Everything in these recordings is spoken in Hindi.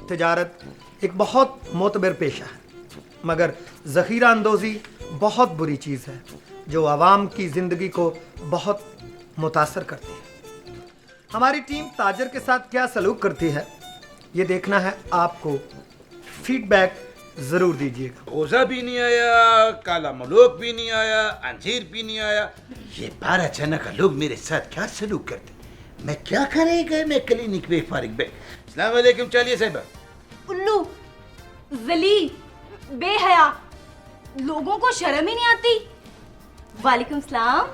तिजारत एक बहुत मोतबर पेशा है, मगर ज़ख़ीरा अंदोज़ी बहुत बुरी चीज़ है जो आवाम की ज़िंदगी को बहुत मुतासर करती है। हमारी टीम ताजर के साथ क्या सलूक करती है ये देखना है आपको। फीडबैक ज़रूर दीजिएगा। रोज़ा भी नहीं आया, काला मलोक भी नहीं आया, अंजीर भी नहीं आया। ये 12 जना का लोग मेरे साथ क्या सलूक करते, मैं क्या करेगा। मैं क्लिनिक पे फारिग बे। अस्सलाम वालेकुम। चलिए साहिबा। उल्लू, जलील, बेहया, लोगों को शर्म ही नहीं आती। वालेकुम सलाम।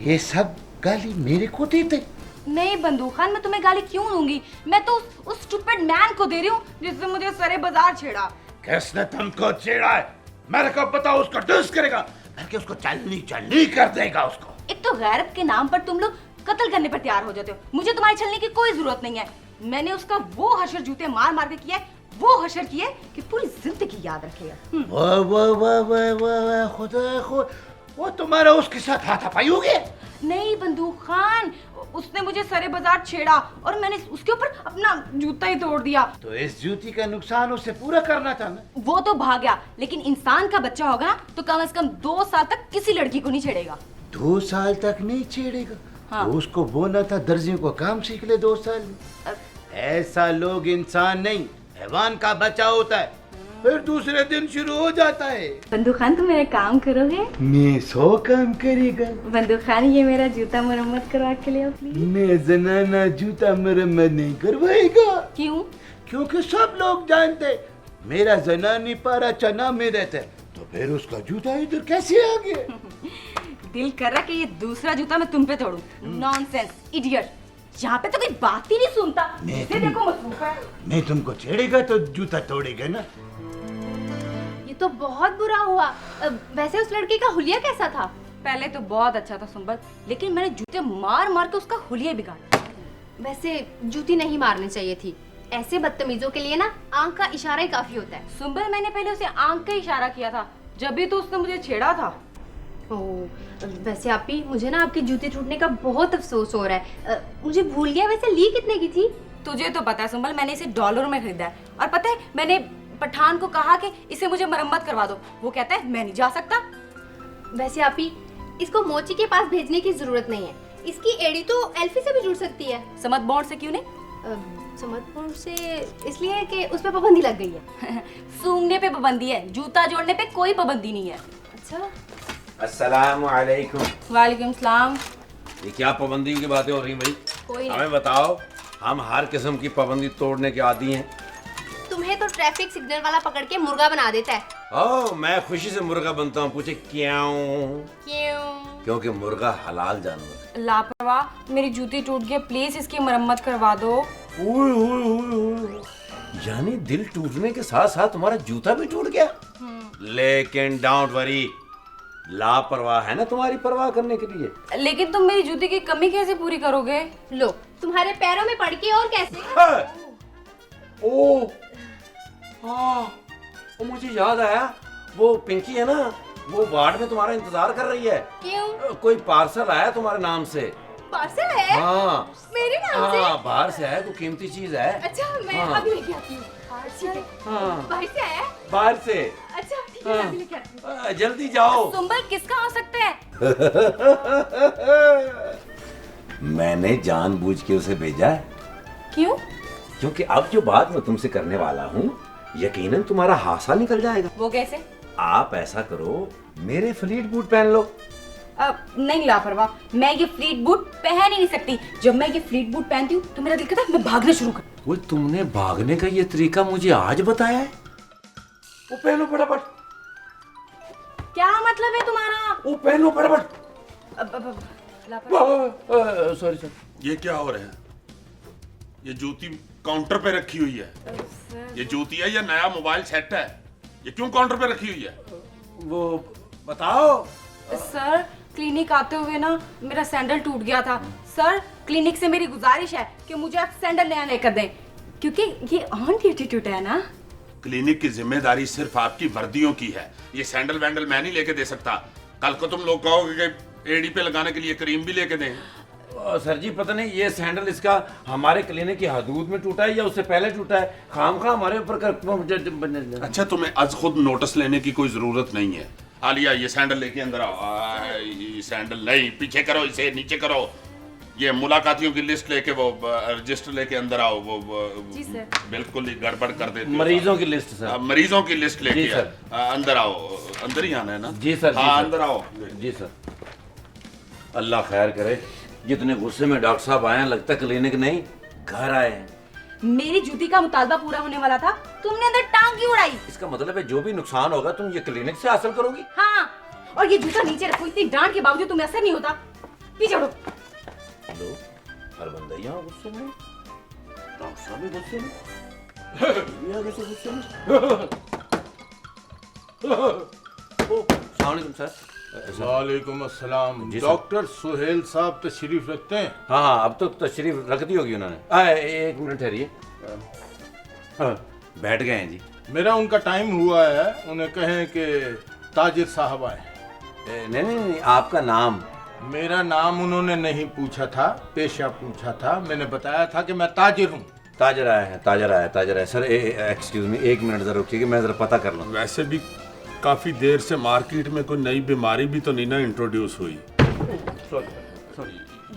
ये सब गाली मेरे को देते। नहीं बंदूक खान, मैं तुम्हें गाली क्यों दूंगी? मैं तो उस स्टूपिड मैन को दे रही हूँ जिसने मुझे सरे बाजार छेड़ा। किसने तुमको छेड़ा है? मेरे को बताओ, उसको डस करेगा, बल्कि उसको चलनी कर देगा उसको। एक तो गैरत के नाम पर तुम लोग कत्ल करने पर तैयार हो जाते हो। मुझे तुम्हारी छलने की कोई जरूरत नहीं है। मैंने उसका वो हशर जूते मार मार के किया है, वो हशर किया है कि पूरी जिंदगी याद रखेगा। वाह वाह वाह वाह वाह, खुदा, वो तुम्हारा उसके साथ हाथापाई हो गया? नहीं बंदूक खान, उसने मुझे सरे बाजार छेड़ा और मैंने उसके ऊपर अपना जूता ही तोड़ दिया। तो इस जूती का नुकसान उसे पूरा करना था ना। वो तो भाग गया, लेकिन इंसान का बच्चा होगा ना तो कम से कम 2 साल तक किसी लड़की को नहीं छेड़ेगा। 2 साल तक नहीं छेड़ेगा? हाँ। तो उसको बोलना था दर्जियों को काम सीख ले 2 साल में। ऐसा लोग इंसान नहीं, हैवान का बच्चा होता है, फिर दूसरे दिन शुरू हो जाता है। बंदूक खान, तुम मेरा काम करोगे? मैं 100 काम करेगा। बंदूक खान, ये मेरा जूता मरम्मत करवा के ले आओ प्लीज। मैं जनाना जूता मरम्मत नहीं करवाएगा। क्यों? क्योंकि सब लोग जानते मेरा जनानी पारा चना में रहता है, तो फिर उसका जूता इधर कैसे आ गया? दिल कर रहा कि ये दूसरा जूता मैं तुम पे तोड़ूं। नॉनसेंस, इडियट, यहाँ पे तो कोई बात ही नहीं सुनता। इसे देखो मसरूफ है। नहीं, तुमको छेड़ेगा तो जूता तोड़ेगा ना। ये तो बहुत बुरा हुआ। वैसे उस लड़के का हुलिया कैसा था? पहले तो बहुत अच्छा था सुंबल, लेकिन मैंने जूते मार मार के उसका हुलिया बिगाड़ा। वैसे जूती नहीं मारनी चाहिए थी। ऐसे बदतमीजों के लिए ना आंख का इशारा ही काफी होता है। सुंबल, मैंने पहले उसे आंख का इशारा किया था, जब भी तो उसने मुझे छेड़ा था। ओह, वैसे आपी, मुझे ना आपकी जूती टूटने का बहुत अफसोस हो रहा है। मुझे भूल गया, वैसे ली कितने की थी? तुझे तो पता है सुंबल, मैंने इसे डॉलर में खरीदा है। और पता है, मैंने पठान को कहा कि इसे मुझे मरम्मत करवा दो, वो कहता है मैं नहीं जा सकता। वैसे आपी, इसको मोची के पास भेजने की जरूरत नहीं है। इसकी एड़ी तो एल्फी से भी जुड़ सकती है। समत बॉन्ड से क्यों नहीं? समतपुर से इसलिए कि उस पर पाबंदी लग गई है। सूंघने पे पाबंदी है, जूता जोड़ने पे कोई पाबंदी नहीं है। अच्छा। अस्सलाम वालेकुम। वालेकुम सलाम। ये क्या पाबंदी की बातें हो रही भाई? कोई नहीं। हमें बताओ, हम हर किस्म की पाबंदी तोड़ने के आदी हैं। तुम्हें तो ट्रैफिक सिग्नल वाला पकड़ के मुर्गा बना देता है। ओह, मैं खुशी से मुर्गा बनता हूँ। पूछे क्यों? क्यों? क्योंकि मुर्गा हलाल जानवर है। लापरवाह, मेरी जूती टूट गई, प्लीज इसकी मरम्मत करवा दो। ओए ओए ओए ओए, यानी दिल टूटने के साथ साथ तुम्हारा जूता भी टूट गया? लेकिन डोंट वरी, लापरवाह है ना तुम्हारी परवाह करने के लिए। लेकिन तुम मेरी जूती की कमी कैसे पूरी करोगे? लो, तुम्हारे पैरों में पड़ के और कैसे? ओह हाँ, वो मुझे याद आया, वो पिंकी है ना, वो वार्ड में तुम्हारा इंतजार कर रही है। क्यों? कोई पार्सल आया तुम्हारे नाम से। पार्सल है? हाँ मेरे नाम से? हाँ, बाहर से है, कोई कीमती चीज है। अच्छा, मैं हाँ। अभी लेके आती हूँ। ठीक है। हाँ, बाहर से आया? बाहर से। अच्छा ठीक है, मैं अभी लेके आती हूँ। जल्दी जाओ। सुंबल, किसका हो सकता है? मैंने जानबूझ के उसे भेजा है, क्यों? क्योंकि अब जो बात मैं तुमसे करने वाला हूँ, यकीनन तुम्हारा हासा निकल जाएगा। वो कैसे? आप ऐसा करो, मेरे फ्लीट बूट पहन लो। नहीं लापरवाह, मैं ये फ्लीट बूट पहन ही नहीं सकती। जब मैं ये फ्लीट बूट पहनती हूँ तो मेरा दिल करता है मैं भागना शुरू कर। वो तुमने भागने का ये तरीका मुझे आज बताया है? वो पहनो फटाफट। क्या मतलब है तुम्हारा? वो पहनो फटाफट। लापरवाह। Sorry sir. ये क्या हो रहा है? ये जूती काउंटर पे रखी हुई है। ये जूती है या नया मोबाइल सेट है? ये क्यों काउंटर पे रखी हुई है? वो बताओ। सर, क्लिनिक आते हुए ना मेरा सैंडल टूट गया था। सर, क्लिनिक से मेरी गुजारिश है कि मुझे आप सैंडल नया लेकर दें, क्योंकि ये ऑन ड्यूटी टूटा है ना। क्लिनिक की जिम्मेदारी सिर्फ आपकी वर्दियों की है। ये सैंडल वैंडल मैं नहीं लेके दे सकता। कल को तुम लोग कहोगे कि एड़ी पे लगाने के लिए क्रीम भी लेके दें। सर जी पता नहीं ये सैंडल इसका हमारे क्लिनिक की हदूद में टूटा है या उससे पहले टूटा है, खामखा हमारे ऊपर अच्छा, तुम्हें आज खुद नोटिस लेने की कोई जरूरत नहीं है। आलिया, ये सैंडल लेके अंदर आओ। ये सैंडल नहीं, पीछे करो, इसे नीचे करो। ये मुलाकातियों की लिस्ट लेके वो रजिस्टर लेके अंदर आओ। वो जी सर। बिल्कुल ही गड़बड़ कर देते हो। मरीजों की लिस्ट सर। मरीजों की लिस्ट लेके जी सर। अंदर आओ। अंदर ही आना है ना? जी सर। हाँ, अंदर आओ। जी सर। अल्लाह खैर करे, जितने गुस्से में डॉक्टर साहब आए हैं लगता है क्लिनिक नहीं घर आए हैं। मेरी जूती का मुतालबा पूरा होने वाला था, तुमने अंदर टांग क्यों उड़ाई? इसका मतलब है जो भी नुकसान होगा तुम ये क्लिनिक से हासिल करोगी। हाँ, और ये जूता नीचे रखो, इतनी डांट के बावजूद तुम्हें असर नहीं होता। पीछे हटो। लो, हर बंदा यहाँ गुस्से में, डॉक्टर साहब भी गुस्से में, ये आगे से गुस्से में। अस्सलाम वालेकुम सर। वालेकुम अस्सलाम। जी सर। डॉक्टर सुहेल साहब तशरीफ रखते हैं? हाँ हाँ, अब तो तशरीफ रख दी होगी उन्होंने। एक मिनट ठहरिए। हाँ, बैठ गए हैं जी। मेरा उनका टाइम हुआ है, उन्हें कहें कि ताजिर साहब आए। नहीं नहीं नहीं, आपका नाम? मेरा नाम उन्होंने नहीं पूछा था, पेशा पूछा था। मैंने बताया था कि मैं ताजिर हूँ। ताजर आया है, ताजर आया, ताजर आया। सर एक्सक्यूज मी, एक मिनट जरा रुकिए, मैं जरा पता कर लूँ। वैसे भी काफी देर से मार्केट में कोई नई बीमारी भी तो नहीं ना इंट्रोड्यूस हुई।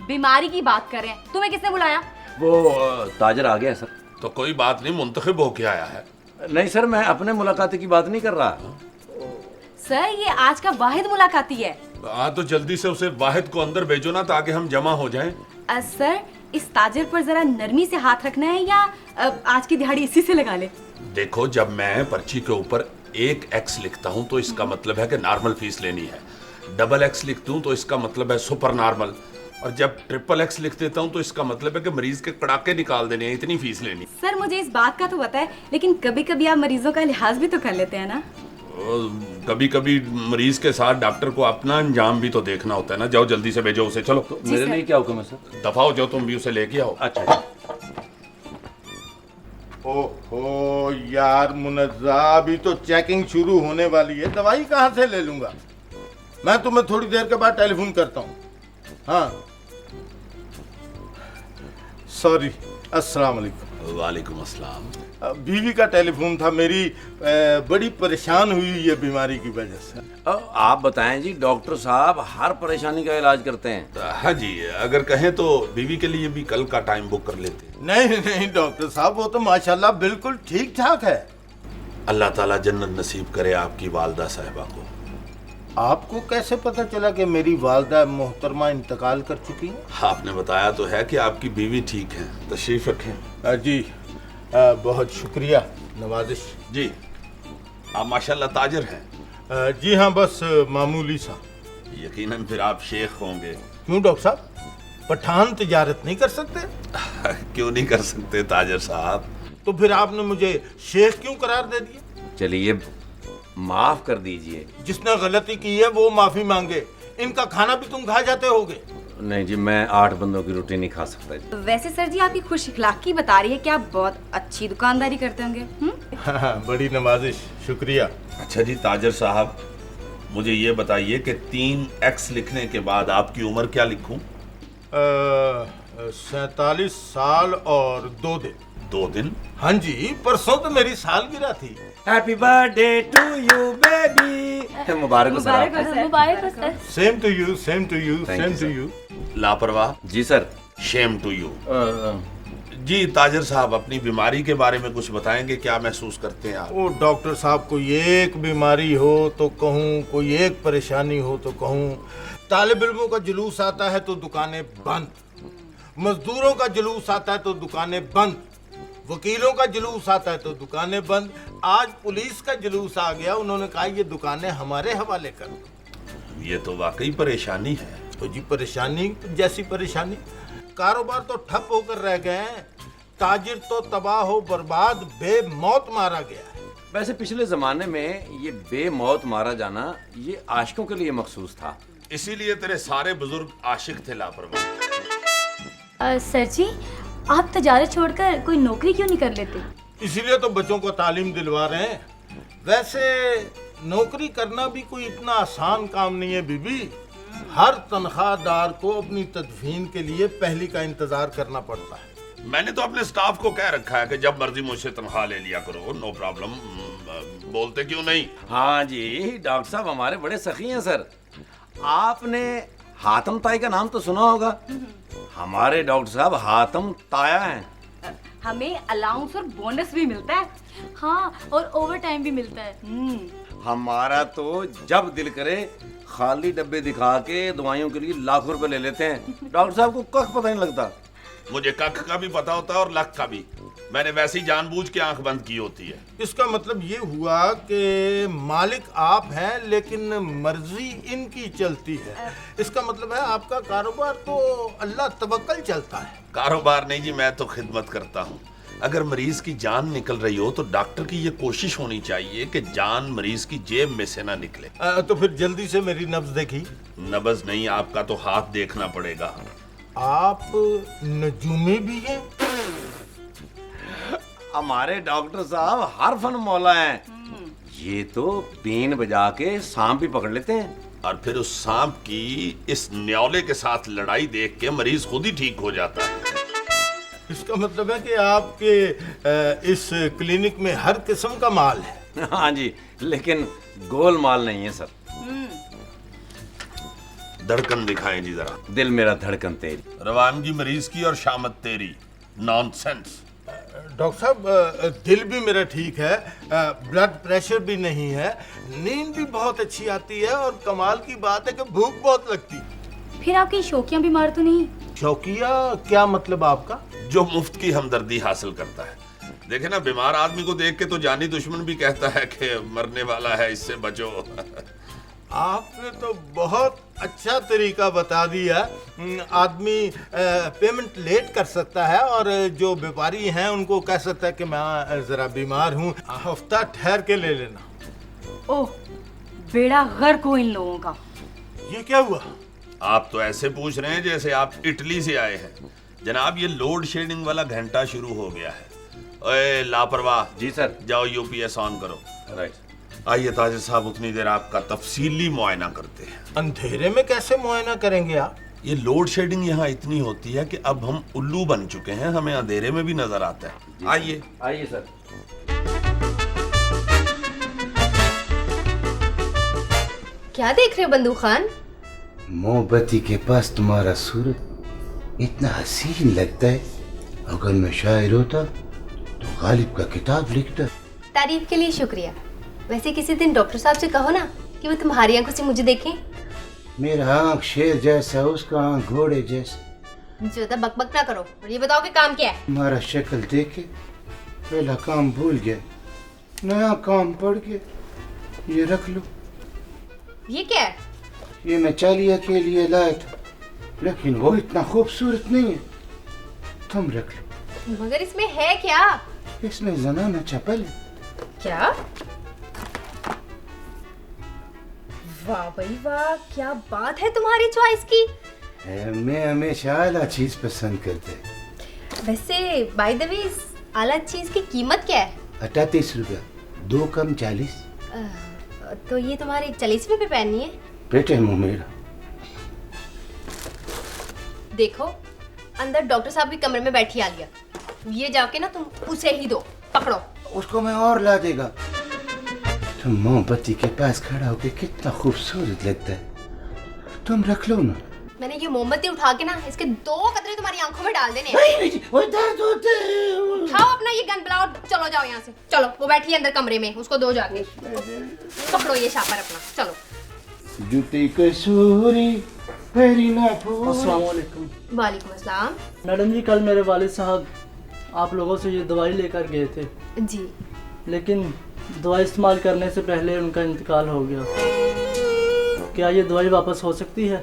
बीमारी की बात कर रहे हैं, तुम्हें किसने बुलाया? वो ताजर आ गया है सर। तो कोई बात नहीं, मुंतखब होके आया है। नहीं सर, मैं अपने मुलाकाती की बात नहीं कर रहा। सर, ये आज का वाहिद मुलाकाती है। हाँ, तो जल्दी से उसे वाहिद को अंदर भेजो ना, ताकि हम जमा हो जाएं। सर, इस ताजिर पर जरा नरमी से हाथ रखना है या आज की दिहाड़ी इसी से लगा ले? देखो, जब मैं पर्ची के ऊपर 1x लिखता हूँ तो इसका मतलब है कि नॉर्मल फीस लेनी है। XX लिखता हूँ तो इसका मतलब है सुपर नॉर्मल। और जब XXX लिख देता हूँ तो इसका मतलब है कि मरीज के कड़ाके निकाल देने हैं, इतनी फीस लेनी। सर, मुझे इस बात का तो पता है, लेकिन कभी कभी आप मरीजों का लिहाज भी तो कर लेते हैं ना। कभी कभी मरीज के साथ डॉक्टर को अपना अंजाम भी तो देखना होता है ना। जाओ जल्दी से भेजो उसे। चलो तो मेरे लिए क्या हुक्म है सर? दफा हो जाओ, तुम भी उसे लेके आओ। अच्छा। ओहो यार मुनज्जा, अभी तो चेकिंग शुरू होने वाली है, दवाई कहाँ से ले लूंगा? मैं तुम्हें थोड़ी देर के बाद टेलीफोन करता हूँ। हाँ, सॉरी। अस्सलाम वालेकुम। वालेकुम अस्सलाम। बीवी का टेलीफोन था। मेरी बड़ी परेशान हुई है बीमारी की वजह से। आप बताएं जी, डॉक्टर साहब हर परेशानी का इलाज करते हैं। हाँ जी, अगर कहें तो बीवी के लिए भी कल का टाइम बुक कर लेते हैं। नहीं नहीं डॉक्टर साहब, वो तो माशाल्लाह बिल्कुल ठीक ठाक है। अल्लाह ताला जन्नत नसीब करे आपकी वालदा साहिबा को। आपको कैसे पता चला कि मेरी वालदा मोहतरमा इंतकाल कर चुकी हैं? आपने बताया तो है कि आपकी बीवी ठीक है। तशरीफ रखें। जी बहुत शुक्रिया, नवाजिश। जी, आप माशाल्लाह ताजिर हैं। जी हाँ, बस मामूली सा। यकीनन फिर आप शेख होंगे। क्यों डॉक्टर साहब, पठान तिजारत नहीं कर सकते? क्यों नहीं कर सकते ताजिर साहब? तो फिर आपने मुझे शेख क्यों करार दे दिया? चलिए माफ कर दीजिए। जिसने गलती की है वो माफी मांगे। इनका खाना भी तुम खा जाते होगे। नहीं जी, मैं 8 बंदों की रोटी नहीं खा सकता जी। वैसे सर जी, आपकी खुश इखलाकी बता रही है कि आप बहुत अच्छी दुकानदारी करते होंगे। हाँ, बड़ी नवाजिश, शुक्रिया। अच्छा जी ताजिर साहब, मुझे ये बताइए कि 3x लिखने के बाद आपकी उम्र क्या लिखूं? 47 साल और 2 दिन। 2 दिन? हाँ जी, परसों तो मेरी सालगिरह थी। Happy birthday to you baby. मुबारक हो सर आपको। मुबारक हो sir. Same to you, same to you, Thank same you, to sir. You. लापरवाह। जी सर। Shame to you. जी ताजिर साहब, अपनी बीमारी के बारे में कुछ बताएंगे? क्या महसूस करते हैं आप? ओ डॉक्टर साहब, कोई एक बीमारी हो तो कहूँ, कोई एक परेशानी हो तो कहूँ। तालिब इल्मों का जुलूस आता है तो दुकानें बंद, मजदूरों का जुलूस आता है तो दुकानें बंद, वकीलों का जुलूस आता है तो दुकानें बंद। आज पुलिस का जुलूस आ गया, उन्होंने कहा ये दुकानें हमारे हवाले कर दो। ये तो वाकई परेशानी है। तो जी परेशानी जैसी परेशानी, कारोबार तो ठप होकर रह गए हैं, ताजिर तो तबाह हो बर्बाद बेमौत मारा गया है। वैसे पिछले जमाने में ये बेमौत मारा जाना ये आशिकों के लिए मखसूस था। इसीलिए तेरे सारे बुजुर्ग आशिक थे लापरवाह। सर जी, आप तजारत छोड़कर कोई नौकरी क्यों नहीं कर लेते? इसीलिए तो बच्चों को तालीम दिलवा रहे हैं। वैसे नौकरी करना भी कोई इतना आसान काम नहीं है बीबी। हर तनख्वाहदार को अपनी तदफीन के लिए पहली का इंतजार करना पड़ता है। मैंने तो अपने स्टाफ को कह रखा है कि जब मर्जी मुझसे तनख्वाह ले लिया करो, नो प्रॉब्लम। बोलते क्यों नहीं? हाँ जी, डॉक्टर साहब हमारे बड़े सखी हैं सर। आपने हातम ताई का नाम तो सुना होगा। हमारे डॉक्टर साहब हातम ताया हैं। हमें अलाउंस और बोनस भी मिलता है। हाँ, और ओवर टाइम भी मिलता है। हमारा तो जब दिल करे खाली डब्बे दिखा के दवाइयों के लिए लाखों रुपए ले लेते हैं। डॉक्टर साहब को कख पता नहीं लगता। मुझे कख का भी पता होता है और लक का भी। मैंने वैसे ही जानबूझ के आंख बंद की होती है। इसका मतलब ये हुआ कि मालिक आप हैं लेकिन मर्जी इनकी चलती है। इसका मतलब है आपका कारोबार तो अल्लाह तवक्कल चलता है। कारोबार नहीं जी, मैं तो खिदमत करता हूँ। अगर मरीज की जान निकल रही हो तो डॉक्टर की ये कोशिश होनी चाहिए कि जान मरीज की जेब में से ना निकले। तो फिर जल्दी से मेरी नब्ज देखी। नब्ज नहीं, आपका तो हाथ देखना पड़ेगा। आप नजूमी भी हैं? हमारे डॉक्टर साहब हर फन मौला हैं। ये तो बीन बजा के सांप भी पकड़ लेते हैं। और फिर उस सांप की इस न्योले के साथ लड़ाई देख के मरीज खुद ही ठीक हो जाता है। इसका मतलब है कि आपके इस क्लिनिक में हर किस्म का माल है। हाँ जी, लेकिन गोल माल नहीं है सर। धड़कन दिखाएं जी जरा। दिल मेरा धड़कन तेरी, रवानगी मरीज की और शामत तेरी। नॉनसेंस। डॉक्टर साहब, दिल भी मेरा ठीक है, ब्लड प्रेशर भी नहीं है, नींद भी बहुत अच्छी आती है और कमाल की बात है कि भूख बहुत लगती है। फिर आपकी शौकियां बीमार तो नहीं? शौकिया क्या मतलब आपका? जो मुफ्त की हमदर्दी हासिल करता है। देखे ना, बीमार आदमी को देख के तो जानी दुश्मन भी कहता है कि मरने वाला है, इससे बचो। आपने तो बहुत अच्छा तरीका बता दिया। आदमी पेमेंट लेट कर सकता है और जो व्यापारी हैं उनको कह सकता है कि मैं जरा बीमार हूँ, हफ्ता ठहर के ले लेना। ओह, बेड़ा गर्क हो इन लोगों का। ये क्या हुआ? आप तो ऐसे पूछ रहे हैं जैसे आप इटली से आए हैं। जनाब, ये लोड शेडिंग वाला घंटा शुरू हो गया है। ओए लापरवाह। जी सर। जाओ यूपीएस ऑन करो। राइट। आइए ताजिर साहब, उतनी देर आपका तफसीली मुआयना करते हैं। अंधेरे में कैसे मुआयना करेंगे आप? ये लोड शेडिंग यहाँ इतनी होती है कि अब हम उल्लू बन चुके हैं, हमें अंधेरे में भी नजर आता है। आइए आइए सर। क्या देख रहे हो बंदूक खान? मोमबत्ती के पास तुम्हारा सूरत इतना हसीन लगता है। अगर मैं शायर होता तो गालिब का किताब लिखता। तारीफ के लिए शुक्रिया। वैसे किसी दिन डॉक्टर साहब से कहो ना कि वो तुम्हारी आंखों से मुझे देखें। मेरा आंख शेर जैसा, उसका आंख घोड़े जैसा। ज्यादा बकबक ना करो और ये बताओ कि काम क्या है। तुम्हारा शक्ल देखे पहला काम भूल गया, नया काम पड़ गया। ये रख लो। ये क्या है? ये मैं चालिया के लिए लाया था, लेकिन वो इतना खूबसूरत नहीं है। तुम रख लो। मगर इसमें है क्या? इसमें जनाना चप्पल है। क्या? वाह भाई वाह, क्या बात है तुम्हारी चॉइस की। मैं हमेशा आला चीज पसंद करते हैं। वैसे बाय द वे, इस आला चीज की कीमत क्या है? 38 रुपया, 2 कम 40। तो ये तुम्हारी 40वें पे पहननी है। पेटे मुंह मेरा। देखो, अंदर डॉक्टर साहब के कमरे में बैठी आलिया। ये जाके ना तुम उसे ही दो, पकड़ो। उसको मैं और ला देगा। तुम मोमबत्ती के पास खड़ा होके कितना खूबसूरत लगता है। तुम रख लो ना। मैंने ये मोमबत्ती उठा के ना इसके 2 कतरे तुम्हारी आंखों में डाल देने हैं। नहीं, वो दर्द होता है। उठाओ अपना ये गन ब्लाओ, चलो जाओ यहाँ से। चलो, वो बैठी है अंदर कमरे में, उसको दो जाके। पकड़ो ये शापर अपना, चलो। जूती कसूरी फेरी ना फूल। अस्सलाम वालेकुम। वालेकुम अस्सलाम। मैडम जी, कल मेरे वालिद साहब आप लोगों से ये दवाई लेकर गए थे, जी। लेकिन दवाई इस्तेमाल करने से पहले उनका इंतकाल हो गया। क्या ये दवाई वापस हो सकती है?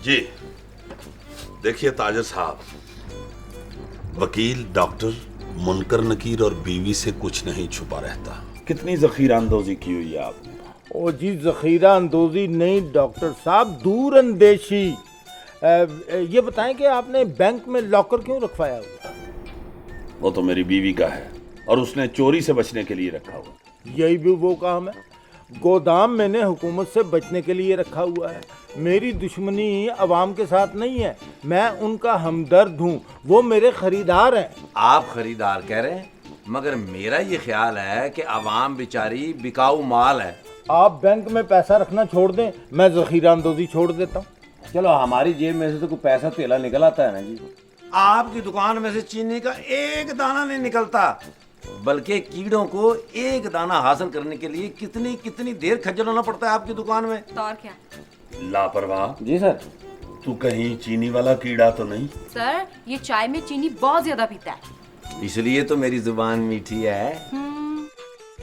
जी देखिए ताजिर साहब, वकील, डॉक्टर, मुनकर नकीर और बीवी से कुछ नहीं छुपा रहता। कितनी जखीरा अंदोजी की हुई है आपने। ओ जी जखीरा अंदोजी नहीं डॉक्टर साहब, दूर अंदेशी। ये बताएं कि आपने बैंक में लॉकर क्यों रखवाया हुआ? वो तो मेरी बीवी का है और उसने चोरी से बचने के लिए रखा हुआ। यही भी वो काम है। गोदाम मैंने हुकूमत से बचने के लिए रखा हुआ है। मेरी दुश्मनी अवाम के साथ नहीं है, मैं उनका हमदर्द हूँ, वो मेरे खरीदार हैं। आप खरीदार कह रहे हैं, मगर मेरा ये ख्याल है कि अवाम बेचारी बिकाऊ माल है। आप बैंक में पैसा रखना छोड़ दें, मैं जखीरा अंदोजी छोड़ देता हूँ। चलो, हमारी जेब में से तो कोई पैसा तेला निकल आता है ना जी। आपकी दुकान में से चीनी का एक दाना नहीं निकलता, बल्कि कीड़ों को एक दाना हासिल करने के लिए कितनी कितनी देर खज्जल होना पड़ता है आपकी दुकान में। तो और क्या? लापरवाह। जी सर। तू कहीं चीनी वाला कीड़ा तो नहीं? सर, ये चाय में चीनी बहुत ज्यादा पीता है, इसलिए तो मेरी जुबान मीठी है।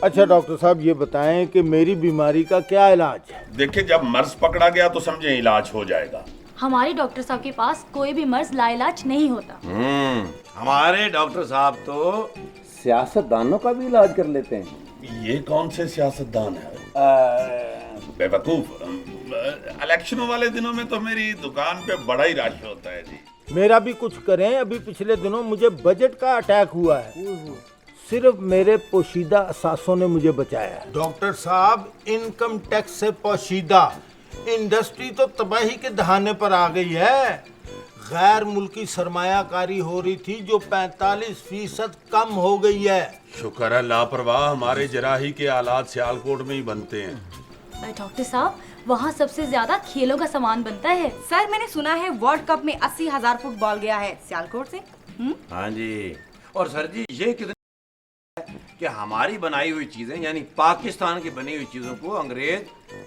अच्छा डॉक्टर साहब, ये बताएं कि मेरी बीमारी का क्या इलाज है? देखिए, जब मर्ज पकड़ा गया तो समझे इलाज हो जाएगा। हमारी डॉक्टर साहब के पास कोई भी मर्ज लाइलाज नहीं होता। हमारे डॉक्टर साहब तो सियासतदानों का भी इलाज कर लेते हैं। ये कौन से सियासतदान है? बेवकूफ। इलेक्शनों वाले दिनों में तो मेरी दुकान पे बड़ा ही रश होता है जी। मेरा भी कुछ करें। अभी पिछले दिनों मुझे बजट का अटैक हुआ है, सिर्फ मेरे पोशीदा असासों ने मुझे बचाया है। डॉक्टर साहब, इनकम टैक्स से पोशीदा इंडस्ट्री तो तबाही के दहाने पर आ गई है। गैर मुल्की सरमायाकारी हो रही थी जो 45% कम हो गई है। शुक्र है लापरवाह, हमारे जराही के आलात सियालकोट में ही बनते हैं। डॉक्टर साहब, वहाँ सबसे ज्यादा खेलों का सामान बनता है। सर मैंने सुना है वर्ल्ड कप में 80,000 फुट बॉल गया है सियालकोट से। हाँ जी। और सर जी, ये कितनी कि हमारी बनाई हुई चीजें यानी पाकिस्तान की बनी हुई चीजों को अंग्रेज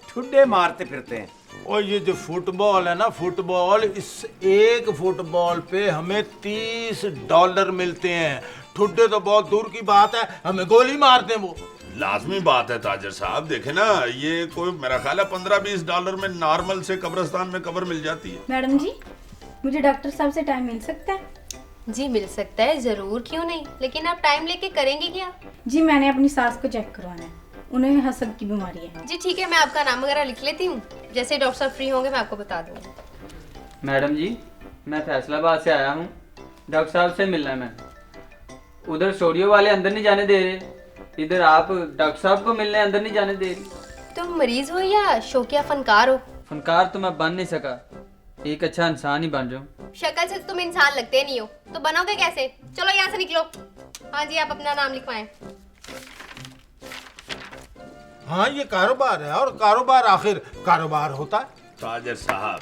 ठुड्डे मारते फिरते हैं। और ये जो फुटबॉल है ना, फुटबॉल, इस एक फुटबॉल पे हमें $30 मिलते हैं। ठुड्डे तो बहुत दूर की बात है, हमें गोली मारते हैं वो। लाजमी बात है ताजर साहब, देखे ना, ये कोई मेरा ख्याल है $15-20 में नॉर्मल से कब्रिस्तान में कब्र मिल जाती है। मैडम जी, मुझे डॉक्टर साहब से टाइम मिल सकता है? जी मिल सकता है, जरूर, क्यों नहीं। लेकिन आप टाइम लेके करेंगे क्या? जी, मैंने अपनी सास को चेक करवाना है, उन्हें हसद की बीमारी है। जी ठीक है, मैं आपका नाम वगैरह लिख लेती हूँ, जैसे डॉक्टर साहब फ्री होंगे मैं आपको बता दूँगी। मैडम जी, मैं फैसलाबाद से आया हूँ, डॉक्टर साहब से मिलना है। मैं उधर स्टूडियो वाले अंदर नहीं जाने दे रहे, इधर आप डॉक्टर साहब को मिलने अंदर नहीं जाने दे रही। तुम मरीज हो या शौकिया फनकार हो? फनकार तो मैं बन नहीं सका, एक अच्छा इंसान ही बन जाऊँ। शक्ल से तुम इंसान लगते नहीं हो, तो बनोगे कैसे? चलो यहाँ से निकलो। हाँ जी, आप अपना नाम लिखवाएं। हाँ, ये कारोबार है और कारोबार आखिर कारोबार होता है। ताजर साहब,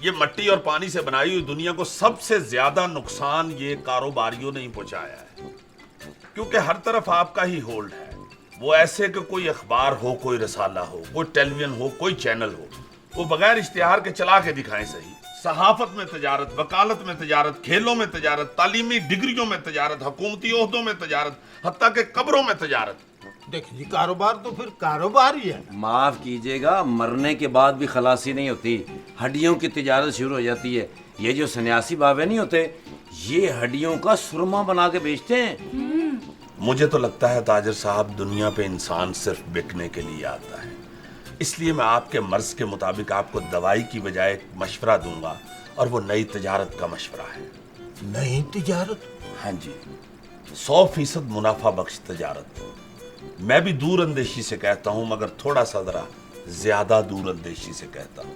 ये मट्टी और पानी से बनाई हुई दुनिया को सबसे ज्यादा नुकसान ये कारोबारियों ने ही पहुंचाया है, क्योंकि हर तरफ आपका ही होल्ड है। वो ऐसे कि कोई अखबार हो, कोई रसाला हो, कोई टेलीविजन हो, कोई चैनल हो, वो बगैर इश्तिहार के चला के दिखाएं सही। सहाफत में तजारत, वकालत में तजारत, खेलों में तजारत, तालीमी डिग्रियों में तजारत, हुकूमती ओहदों में तजारत, हत्ता के कब्रों में तजारत। देखिए, कारोबार तो फिर कारोबार ही है। माफ कीजिएगा, मरने के बाद भी खलासी नहीं होती, हड्डियों की तिजारत शुरू हो जाती है। ये जो सन्यासी बाबे नहीं होते, ये हड्डियों का सुरमा बना के बेचते हैं। मुझे तो लगता है ताजर साहब, दुनिया पे इंसान सिर्फ बिकने के लिए आता है। इसलिए मैं आपके मर्ज के मुताबिक आपको दवाई की बजाय एक मशवरा दूंगा, और वो नई तजारत का मशवरा है। नई तिजारत? हाँ जी, 100% मुनाफा बख्श तजारत। मैं भी दूर अंदेशी से कहता हूं, मगर थोड़ा सा जरा ज्यादा दूर अंदेशी से कहता हूं।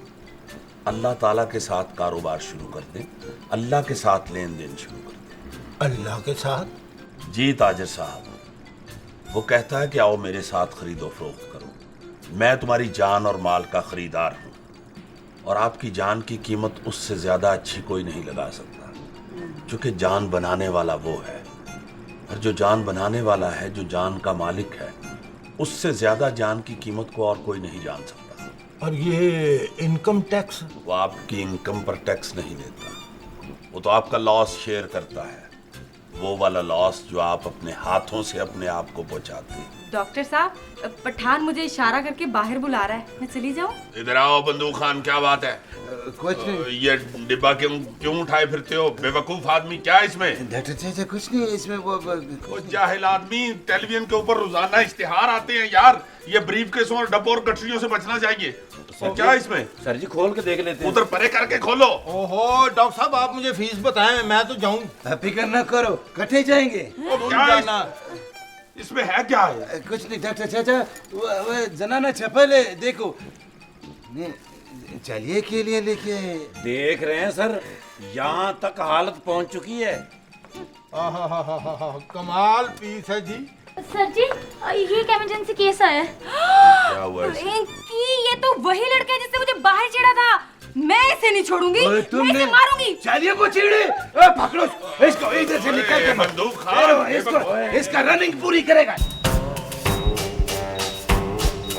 अल्लाह ताला के साथ कारोबार शुरू कर दें, अल्लाह के साथ लेन देन शुरू कर दें। अल्लाह के साथ? जी ताजर साहब, वो कहता है कि आओ मेरे साथ खरीदो फरोख्त करो। मैं तुम्हारी जान और माल का खरीदार हूं, और आपकी जान की कीमत उससे ज्यादा अच्छी कोई नहीं लगा सकता, क्योंकि जान बनाने वाला वो है, और जो जान बनाने वाला है, जो जान का मालिक है, उससे ज्यादा जान की कीमत को और कोई नहीं जान सकता। और ये इनकम टैक्स? वो आपकी इनकम पर टैक्स नहीं लेता, वो तो आपका लॉस शेयर करता है। वो वाला लॉस जो आप अपने हाथों से अपने आप को पहुंचाते हैं। डॉक्टर साहब, पठान मुझे इशारा करके बाहर बुला रहा है, मैं चली जाऊं? इधर आओ बंदूक खान, क्या बात है? कुछ नहीं ये डिब्बा क्यों उठाए फिरते हो? बेवकूफ आदमी, क्या है इसमें? डॉक्टर चाचा कुछ नहीं इसमें वो जाहिल आदमी, टेलीविजन के ऊपर रोजाना इश्तिहार आते हैं यार। ये ब्रीफकेसों और डब्बों और गठरियों से बचना चाहिए। तो क्या है इसमें? सर जी खोल के देख लेते हैं। उधर परे करके खोलो। ओहो डॉक्टर साहब, आप मुझे फीस बताएं, मैं तो जाऊं। फिक्र न करो, कटे जाएंगे। क्या है इसमें है क्या है? कुछ नहीं डॉक्टर चाचा, वो जनाना चप्पल है, देखो। चलिए के लिए लेके आए। देख रहे हैं सर, यहाँ तक हालत पहुँच चुकी है। कमाल पीस है जी। सर जी, ये एक इमरजेंसी केस आया है। क्या हुआ इसमें? पिंकी, ये तो वही लड़का है जिसने मुझे बाहर छेड़ा था। मैं इसे नहीं छोड़ूंगी, मैं इसे मारूंगी। चलिए वो चिड़े, पकड़ो इसको, इधर से निकल के बंदूक खान, इसका रनिंग पूरी करेगा।